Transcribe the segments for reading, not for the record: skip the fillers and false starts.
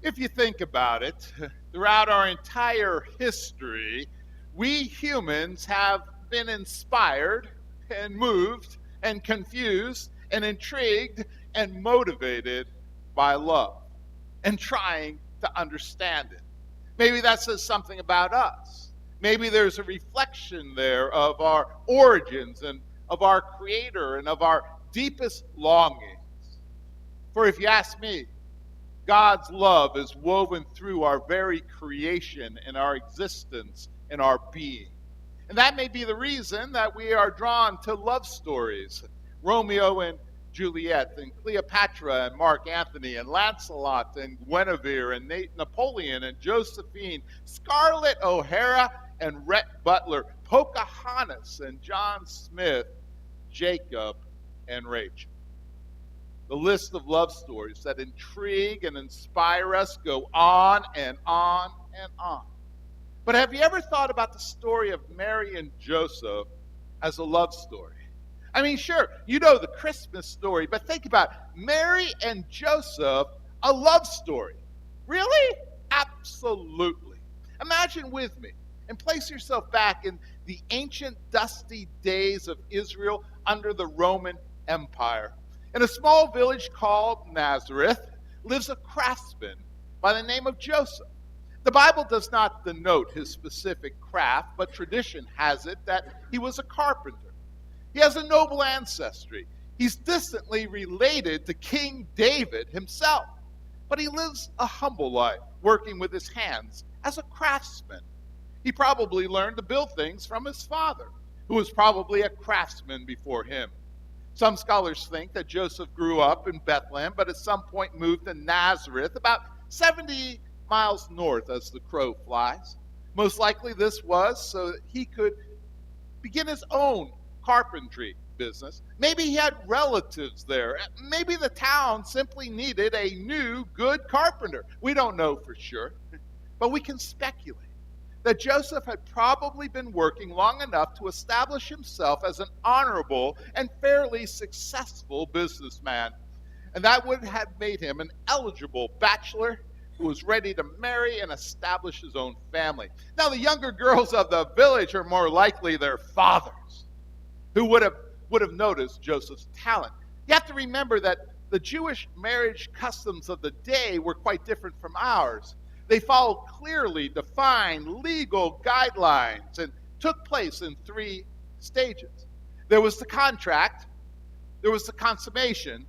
If you think about it, throughout our entire history, we humans have been inspired and moved and confused and intrigued and motivated by love and trying to understand it. Maybe that says something about us. Maybe there's a reflection there of our origins and of our Creator and of our deepest longings. For if you ask me, God's love is woven through our very creation and our existence and our being. And that may be the reason that we are drawn to love stories. Romeo and Juliet and Cleopatra and Mark Antony and Lancelot and Guinevere and Napoleon and Josephine, Scarlett O'Hara and Rhett Butler, Pocahontas and John Smith, Jacob and Rachel. The list of love stories that intrigue and inspire us go on and on and on. But have you ever thought about the story of Mary and Joseph as a love story? I mean, sure, you know the Christmas story, but think about it. Mary and Joseph, a love story. Really? Absolutely. Imagine with me and place yourself back in the ancient dusty days of Israel under the Roman Empire. In a small village called Nazareth lives a craftsman by the name of Joseph. The Bible does not denote his specific craft, but tradition has it that he was a carpenter. He has a noble ancestry. He's distantly related to King David himself, but he lives a humble life, working with his hands as a craftsman. He probably learned to build things from his father, who was probably a craftsman before him. Some scholars think that Joseph grew up in Bethlehem, but at some point moved to Nazareth, about 70 miles north as the crow flies. Most likely this was so that he could begin his own carpentry business. Maybe he had relatives there. Maybe the town simply needed a new, good carpenter. We don't know for sure, but we can speculate that Joseph had probably been working long enough to establish himself as an honorable and fairly successful businessman. And that would have made him an eligible bachelor who was ready to marry and establish his own family. Now, the younger girls of the village are more likely their fathers, who would have noticed Joseph's talent. You have to remember that the Jewish marriage customs of the day were quite different from ours. They followed clearly defined legal guidelines and took place in 3 stages. There was the contract, there was the consummation,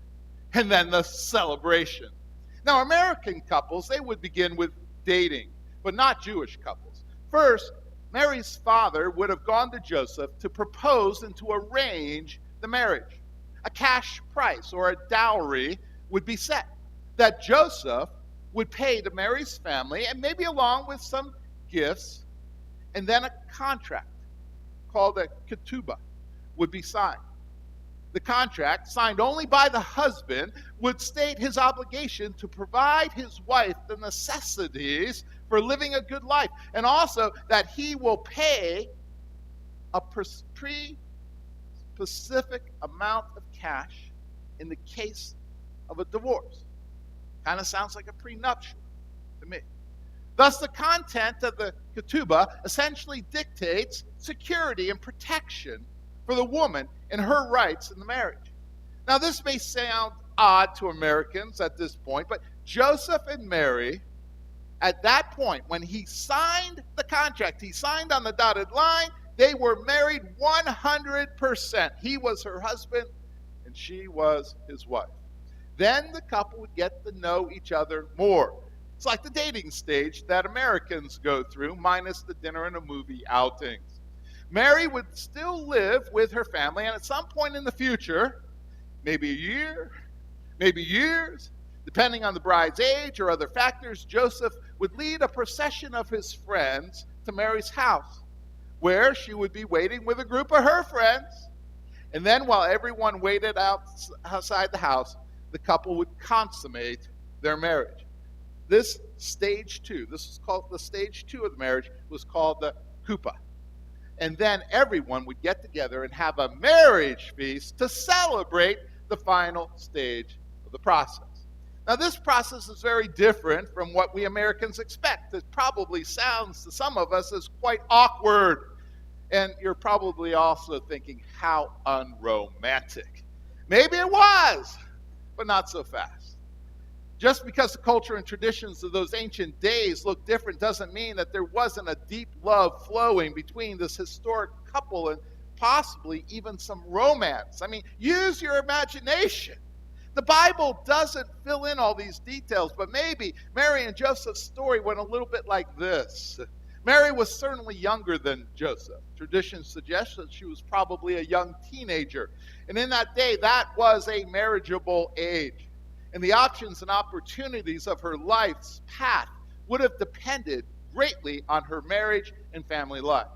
and then the celebration. Now, American couples, they would begin with dating, but not Jewish couples. First, Mary's father would have gone to Joseph to propose and to arrange the marriage. A cash price or a dowry would be set that Joseph would pay to Mary's family, and maybe along with some gifts, and then a contract called a ketubah would be signed. The contract, signed only by the husband, would state his obligation to provide his wife the necessities for living a good life, and also that he will pay a specific amount of cash in the case of a divorce. Kind of sounds like a prenuptial to me. Thus, the content of the ketubah essentially dictates security and protection for the woman and her rights in the marriage. Now, this may sound odd to Americans at this point, but Joseph and Mary, at that point, when he signed the contract, he signed on the dotted line, they were married 100%. He was her husband, and she was his wife. Then the couple would get to know each other more. It's like the dating stage that Americans go through, minus the dinner and a movie outings. Mary would still live with her family, and at some point in the future, maybe a year, maybe years, depending on the bride's age or other factors, Joseph would lead a procession of his friends to Mary's house, where she would be waiting with a group of her friends. And then while everyone waited outside the house, the couple would consummate their marriage. This stage 2, this is called the stage 2 of the marriage, was called the chuppah. And then everyone would get together and have a marriage feast to celebrate the final stage of the process. Now, this process is very different from what we Americans expect. It probably sounds to some of us as quite awkward. And you're probably also thinking, how unromantic. Maybe it was, but not so fast. Just because the culture and traditions of those ancient days look different doesn't mean that there wasn't a deep love flowing between this historic couple and possibly even some romance. I mean, use your imagination. The Bible doesn't fill in all these details, but maybe Mary and Joseph's story went a little bit like this. Mary was certainly younger than Joseph. Tradition suggests that she was probably a young teenager. And in that day, that was a marriageable age. And the options and opportunities of her life's path would have depended greatly on her marriage and family life.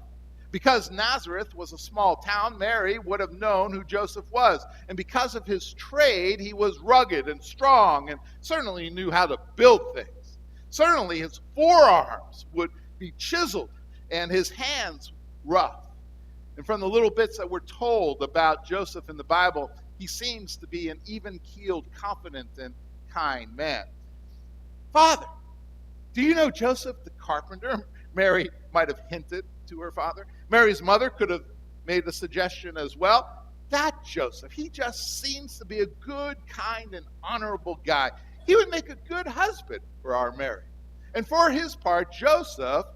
Because Nazareth was a small town, Mary would have known who Joseph was. And because of his trade, he was rugged and strong and certainly knew how to build things. Certainly his forearms would be chiseled and his hands rough. And from the little bits that we're told about Joseph in the Bible, he seems to be an even-keeled, confident, and kind man. Father, do you know Joseph the carpenter? Mary might have hinted to her father. Mary's mother could have made a suggestion as well. That Joseph, he just seems to be a good, kind, and honorable guy. He would make a good husband for our Mary. And for his part, Joseph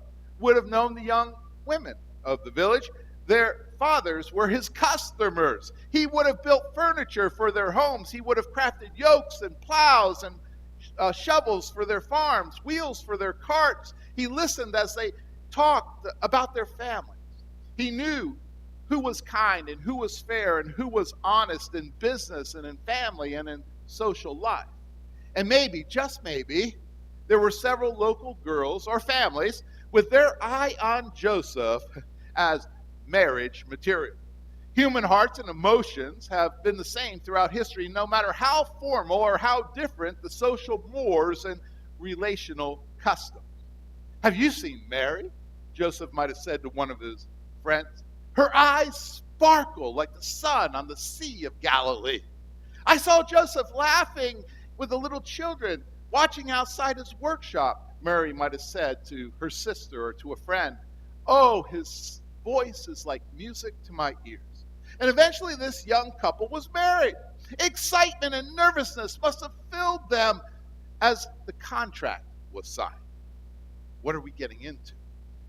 would have known the young women of the village. Their fathers were his customers. He would have built furniture for their homes. He would have crafted yokes and plows and shovels for their farms, wheels for their carts. He listened as they talked about their families. He knew who was kind and who was fair and who was honest in business and in family and in social life. And maybe, just maybe, there were several local girls or families with their eye on Joseph as marriage material. Human hearts and emotions have been the same throughout history, no matter how formal or how different the social mores and relational customs. Have you seen Mary? Joseph might have said to one of his friends. Her eyes sparkle like the sun on the Sea of Galilee. I saw Joseph laughing with the little children, watching outside his workshop, Mary might have said to her sister or to a friend. Oh, his voice is like music to my ears. And eventually this young couple was married. Excitement and nervousness must have filled them as the contract was signed. What are we getting into?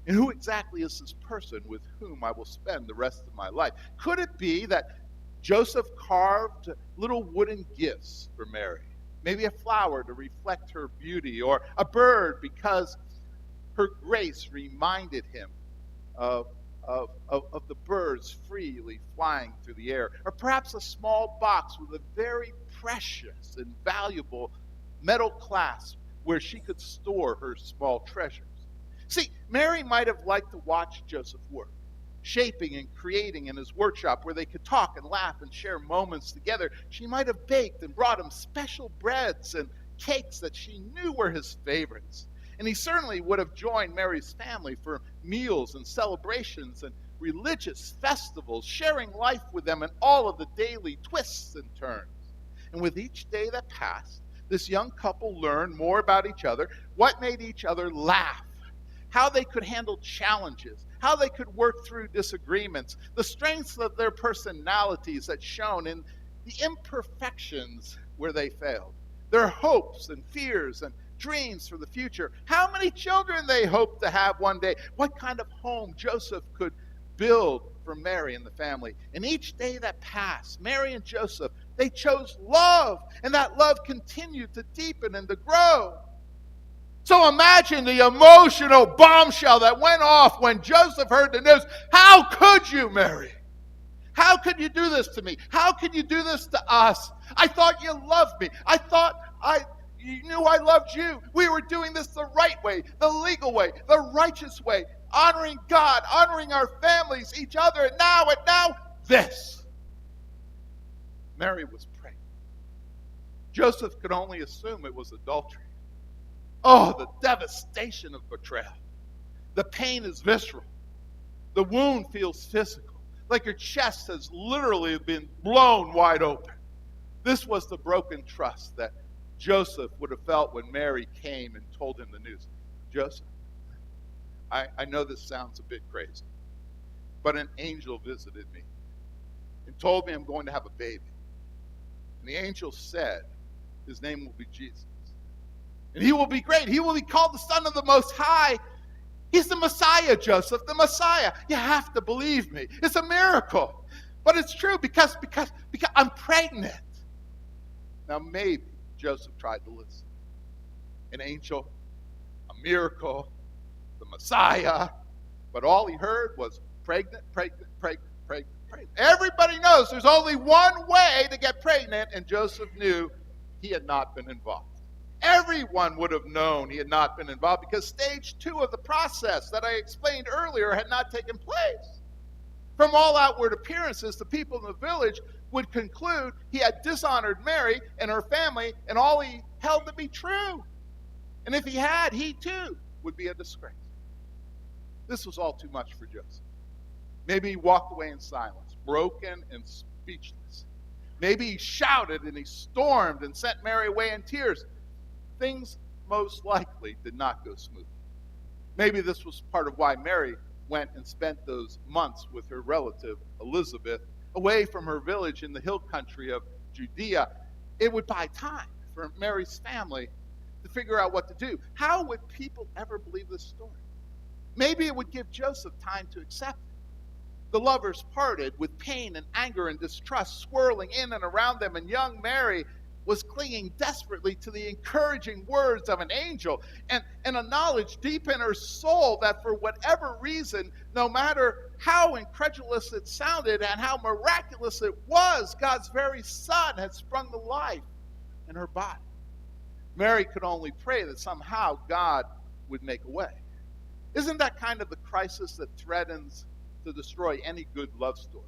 And who exactly is this person with whom I will spend the rest of my life? Could it be that Joseph carved little wooden gifts for Mary? Maybe a flower to reflect her beauty, or a bird because her grace reminded him of the birds freely flying through the air. Or perhaps a small box with a very precious and valuable metal clasp where she could store her small treasures. See, Mary might have liked to watch Joseph work, shaping and creating in his workshop where they could talk and laugh and share moments together. She might have baked and brought him special breads and cakes that she knew were his favorites. And he certainly would have joined Mary's family for meals and celebrations and religious festivals, sharing life with them and all of the daily twists and turns. And with each day that passed, this young couple learned more about each other, what made each other laugh, how they could handle challenges, how they could work through disagreements, the strengths of their personalities that shone in the imperfections where they failed, their hopes and fears and dreams for the future, how many children they hoped to have one day, what kind of home Joseph could build for Mary and the family. And each day that passed, Mary and Joseph, they chose love, and that love continued to deepen and to grow. So imagine the emotional bombshell that went off when Joseph heard the news. How could you, Mary? How could you do this to me? How could you do this to us? I thought you loved me. I thought you knew I loved you. We were doing this the right way, the legal way, the righteous way, honoring God, honoring our families, each other, and now this. Mary was pregnant. Joseph could only assume it was adultery. Oh, the devastation of betrayal. The pain is visceral. The wound feels physical, like your chest has literally been blown wide open. This was the broken trust that Joseph would have felt when Mary came and told him the news. Joseph, I know this sounds a bit crazy, but an angel visited me and told me I'm going to have a baby. And the angel said his name will be Jesus. And he will be great. He will be called the Son of the Most High. He's the Messiah, Joseph, the Messiah. You have to believe me. It's a miracle. But it's true because I'm pregnant. Now maybe Joseph tried to listen. An angel, a miracle, the Messiah. But all he heard was pregnant, pregnant, pregnant, pregnant, pregnant. Everybody knows there's only one way to get pregnant, and Joseph knew he had not been involved. Everyone would have known he had not been involved because stage 2 of the process that I explained earlier had not taken place. From all outward appearances, the people in the village would conclude he had dishonored Mary and her family and all he held to be true. And if he had, he too would be a disgrace. This was all too much for Joseph. Maybe he walked away in silence, broken and speechless. Maybe he shouted and he stormed and sent Mary away in tears. Things most likely did not go smoothly. Maybe this was part of why Mary went and spent those months with her relative Elizabeth away from her village in the hill country of Judea. It would buy time for Mary's family to figure out what to do. How would people ever believe this story? Maybe it would give Joseph time to accept it. The lovers parted with pain and anger and distrust swirling in and around them, and young Mary was clinging desperately to the encouraging words of an angel and a knowledge deep in her soul that for whatever reason, no matter how incredulous it sounded and how miraculous it was, God's very Son had sprung to life in her body. Mary could only pray that somehow God would make a way. Isn't that kind of the crisis that threatens to destroy any good love story?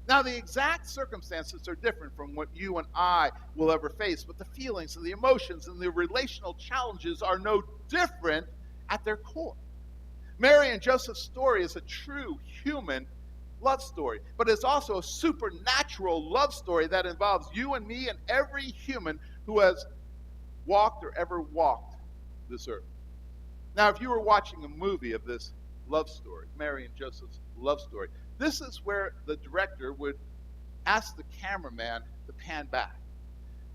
Now, the exact circumstances are different from what you and I will ever face, but the feelings and the emotions and the relational challenges are no different at their core. Mary and Joseph's story is a true human love story, but it's also a supernatural love story that involves you and me and every human who has walked or ever walked this earth. Now, if you were watching a movie of this love story, Mary and Joseph's love story, this is where the director would ask the cameraman to pan back.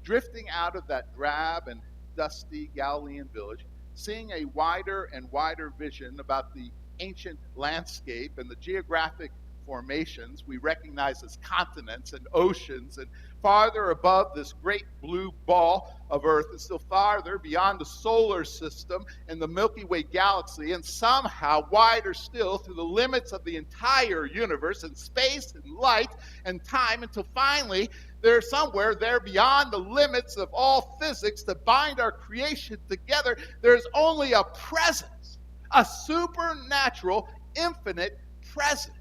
Drifting out of that drab and dusty Galilean village, seeing a wider and wider vision about the ancient landscape and the geographic formations we recognize as continents and oceans, and farther above this great blue ball of Earth, and still farther beyond the solar system and the Milky Way galaxy, and somehow wider still through the limits of the entire universe and space and light and time, until finally there's somewhere there beyond the limits of all physics to bind our creation together. There's only a presence, a supernatural, infinite presence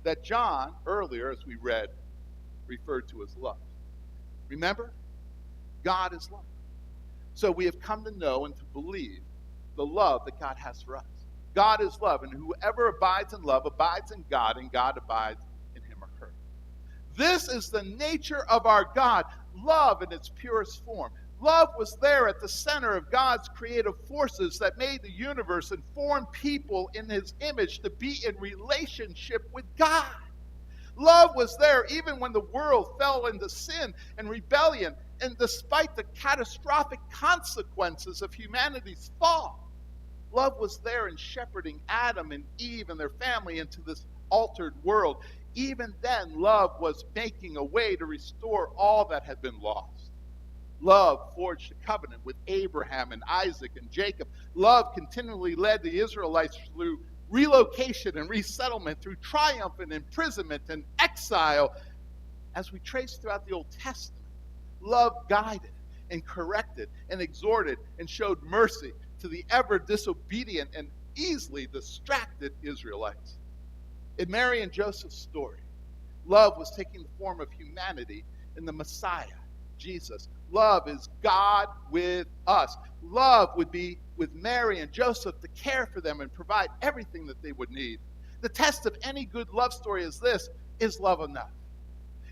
that John, earlier as we read, referred to as love. Remember? God is love. So we have come to know and to believe the love that God has for us. God is love, and whoever abides in love abides in God, and God abides in him or her. This is the nature of our God, love in its purest form. Love was there at the center of God's creative forces that made the universe and formed people in his image to be in relationship with God. Love was there even when the world fell into sin and rebellion, and despite the catastrophic consequences of humanity's fall. Love was there in shepherding Adam and Eve and their family into this altered world. Even then, love was making a way to restore all that had been lost. Love forged a covenant with Abraham and Isaac and Jacob. Love continually led the Israelites through relocation and resettlement, through triumph and imprisonment and exile. As we trace throughout the Old Testament, love guided and corrected and exhorted and showed mercy to the ever disobedient and easily distracted Israelites. In Mary and Joseph's story, love was taking the form of humanity in the Messiah, Jesus. Love is God with us. Love would be with Mary and Joseph to care for them and provide everything that they would need. The test of any good love story is this: is love enough?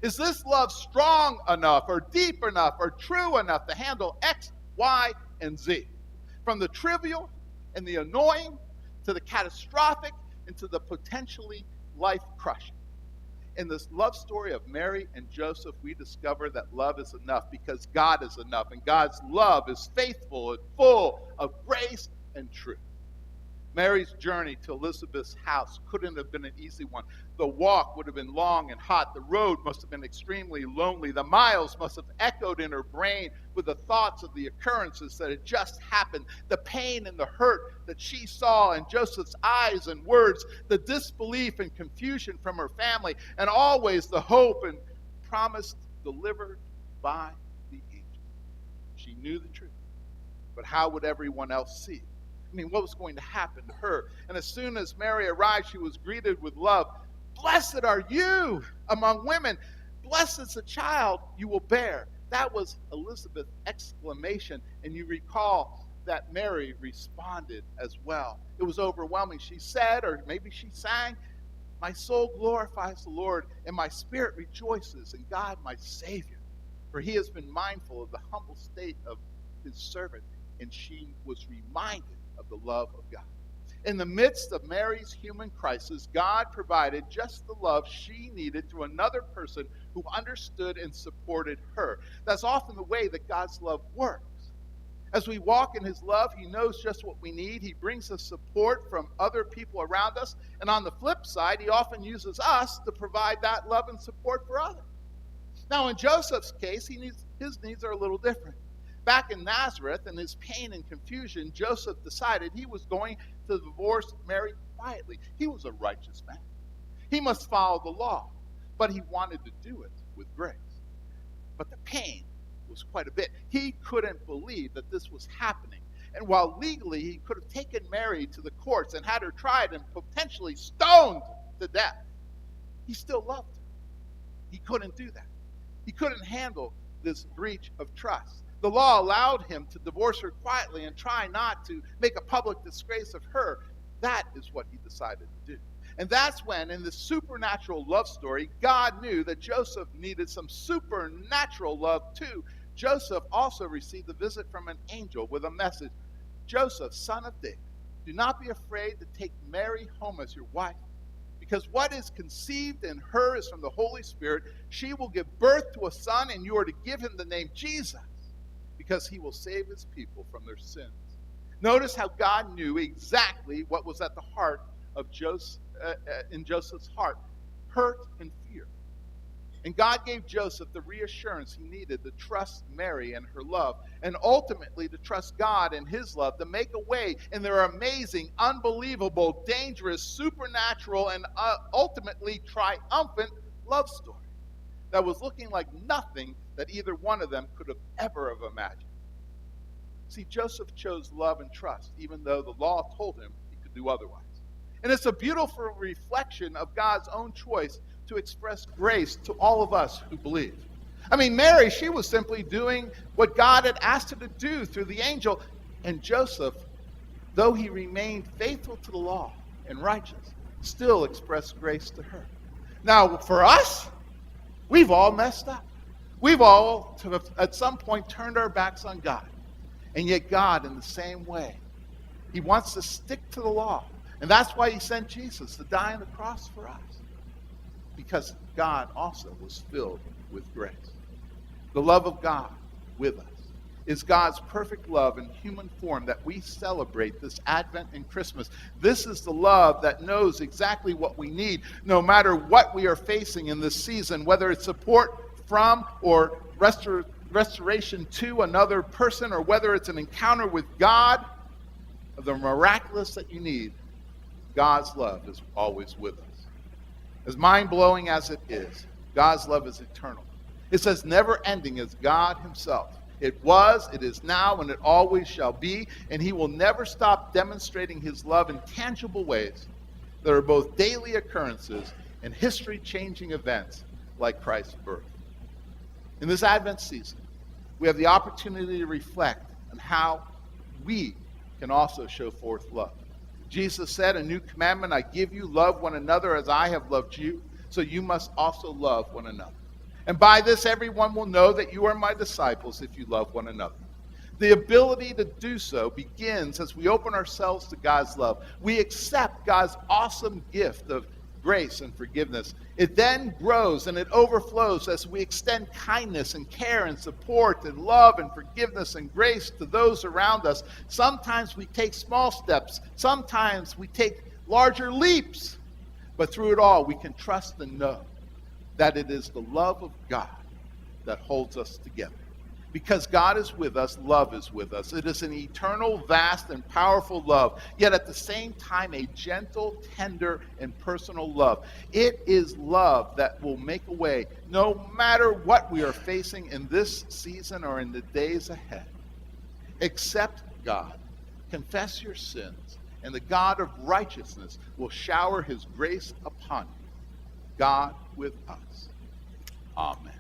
Is this love strong enough or deep enough or true enough to handle X, Y, and Z? From the trivial and the annoying to the catastrophic and to the potentially life-crushing. In this love story of Mary and Joseph, we discover that love is enough because God is enough, and God's love is faithful and full of grace and truth. Mary's journey to Elizabeth's house couldn't have been an easy one. The walk would have been long and hot. The road must have been extremely lonely. The miles must have echoed in her brain with the thoughts of the occurrences that had just happened, the pain and the hurt that she saw in Joseph's eyes and words, the disbelief and confusion from her family, and always the hope and promise delivered by the angel. She knew the truth, but how would everyone else see it? I mean, what was going to happen to her? And as soon as Mary arrived, she was greeted with love. Blessed are you among women. Blessed is the child you will bear. That was Elizabeth's exclamation. And you recall that Mary responded as well. It was overwhelming. She said, or maybe she sang, my soul glorifies the Lord, and my spirit rejoices in God my Savior. For he has been mindful of the humble state of his servant. And she was reminded of the love of God. In the midst of Mary's human crisis, God provided just the love she needed to another person who understood and supported her. That's often the way that God's love works. As we walk in his love, he knows just what we need. He brings us support from other people around us. And on the flip side, he often uses us to provide that love and support for others. Now, in Joseph's case, his needs are a little different. Back in Nazareth, in his pain and confusion, Joseph decided he was going to divorce Mary quietly. He was a righteous man. He must follow the law, but he wanted to do it with grace. But the pain was quite a bit. He couldn't believe that this was happening. And while legally he could have taken Mary to the courts and had her tried and potentially stoned to death, he still loved her. He couldn't do that. He couldn't handle this breach of trust. The law allowed him to divorce her quietly and try not to make a public disgrace of her. That is what he decided to do. And that's when, in this supernatural love story, God knew that Joseph needed some supernatural love too. Joseph also received a visit from an angel with a message. Joseph, son of David, do not be afraid to take Mary home as your wife, because what is conceived in her is from the Holy Spirit. She will give birth to a son, and you are to give him the name Jesus, because he will save his people from their sins. Notice how God knew exactly what was at the heart of in Joseph's heart, hurt and fear. And God gave Joseph the reassurance he needed to trust Mary and her love, and ultimately to trust God and his love to make a way in their amazing, unbelievable, dangerous, supernatural, and ultimately triumphant love story that was looking like nothing that either one of them could have ever have imagined. See, Joseph chose love and trust, even though the law told him he could do otherwise. And it's a beautiful reflection of God's own choice to express grace to all of us who believe. I mean, Mary, she was simply doing what God had asked her to do through the angel. And Joseph, though he remained faithful to the law and righteous, still expressed grace to her. Now, for us, we've all messed up. We've all, at some point, turned our backs on God. And yet God, in the same way, he wants to stick to the law. And that's why he sent Jesus to die on the cross for us. Because God also was filled with grace. The love of God with us is God's perfect love in human form that we celebrate this Advent and Christmas. This is the love that knows exactly what we need, no matter what we are facing in this season, whether it's support from or restoration to another person, or whether it's an encounter with God, the miraculous that you need. God's love is always with us. As mind-blowing as it is, God's love is eternal. It's as never-ending as God himself. It was, it is now, and it always shall be, and he will never stop demonstrating his love in tangible ways that are both daily occurrences and history-changing events like Christ's birth. In this Advent season, we have the opportunity to reflect on how we can also show forth love. Jesus said, "A new commandment I give you, love one another as I have loved you, so you must also love one another." And by this, everyone will know that you are my disciples if you love one another. The ability to do so begins as we open ourselves to God's love. We accept God's awesome gift of grace and forgiveness. It then grows and it overflows as we extend kindness and care and support and love and forgiveness and grace to those around us. Sometimes we take small steps. Sometimes we take larger leaps. But through it all, we can trust and know that it is the love of God that holds us together. Because God is with us, love is with us. It is an eternal, vast, and powerful love, yet at the same time a gentle, tender, and personal love. It is love that will make a way no matter what we are facing in this season or in the days ahead. Accept God, confess your sins, and the God of righteousness will shower his grace upon you. God with us. Amen.